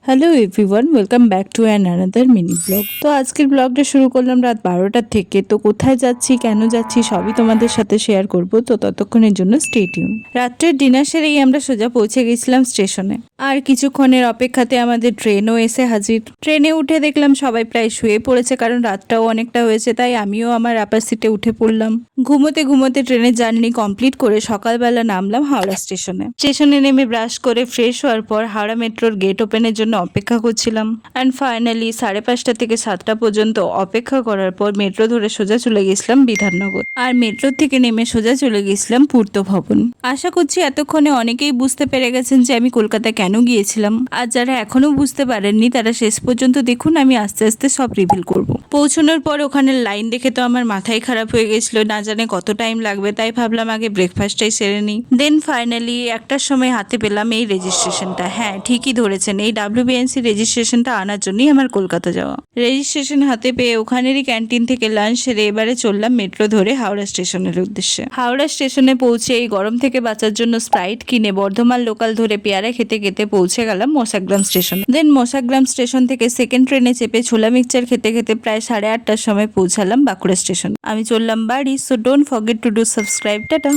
Hello everyone, welcome back to another mini blog. তো আজকের ব্লগটা শুরু করলাম রাত 12টার থেকে। তো কোথায় যাচ্ছি, কেন যাচ্ছি, সবই তোমাদের সাথে শেয়ার করব। তো ততক্ষণের জন্য স্টে টিউন। রাত্রের ডিনার সেরেই আমরা সোজা পৌঁছে গেছিলাম স্টেশনে। আর কিছুক্ষণের অপেক্ষাতে আমাদের ট্রেনও এসে হাজির। ট্রেনে উঠে দেখলাম সবাই প্রায় শুয়ে পড়েছে, কারণ রাতটাও অনেকটা হয়েছে। তাই আমিও আমার আপার সিটে উঠে পড়লাম। ঘুমোতে ঘুমোতে ট্রেনের জার্নি কমপ্লিট করে সকালবেলা নামলাম হাওড়া স্টেশনে। স্টেশনে নেমে ব্রাশ করে ফ্রেশ হওয়ার পর হাওড়া মেট্রোর গেট ওপেনের জন্য অপেক্ষা করছিলাম। অ্যান্ড ফাইনালি 5:30 থেকে 7টা পর্যন্ত অপেক্ষা করার পর মেট্রো ধরে সোজা চলে গেছিলাম বিধাননগর। আর মেট্রো থেকে নেমে সোজা চলে গেছিলাম পূর্ত ভবন। আশা করছি এতক্ষণে অনেকেই বুঝতে পেরে গেছেন যে আমি কলকাতা কেন গিয়েছিলাম। আর যারা এখনো বুঝতে পারেননি তারা শেষ পর্যন্ত দেখুন, আমি আস্তে আস্তে সব রিভিল করব। পৌঁছানোর পর ওখানে লাইন দেখে তো আমার মাথাই খারাপ হয়ে গেছিল, না জানে কত টাইম লাগবে। তাই ভাবলাম আগে ব্রেকফাস্টটাই সেরে নিই। দেন ফাইনালি 1টার সময় হাতে পেলাম এই রেজিস্ট্রেশনটা। হ্যাঁ, ঠিকই ধরেছেন, এই WBNC রেজিস্ট্রেশনটা আনার জন্যই আমার কলকাতা যাওয়া। রেজিস্ট্রেশন হাতে পেয়ে ওখানেরই ক্যান্টিন থেকে লাঞ্চ সেরে এবারে চললাম মেট্রো ধরে হাওড়া স্টেশনের উদ্দেশ্যে। হাওড়া স্টেশনে পৌঁছে এই গরম থেকে বাঁচার জন্য স্প্রাইট কিনে বর্ধমান লোকাল ধরে পেয়ারা খেতে খেতে পৌঁছে গেলাম মোসাগ্রাম স্টেশন। দেন মোসাগ্রাম স্টেশন থেকে সেকেন্ড ট্রেনে চেপে ছোলা মিক্সচার খেতে খেতে প্রায় 8:30টার সময় পৌঁছালাম বাঁকুড়া স্টেশন। আমি চললাম বাড়ি। So don't forget to do subscribe. Tata.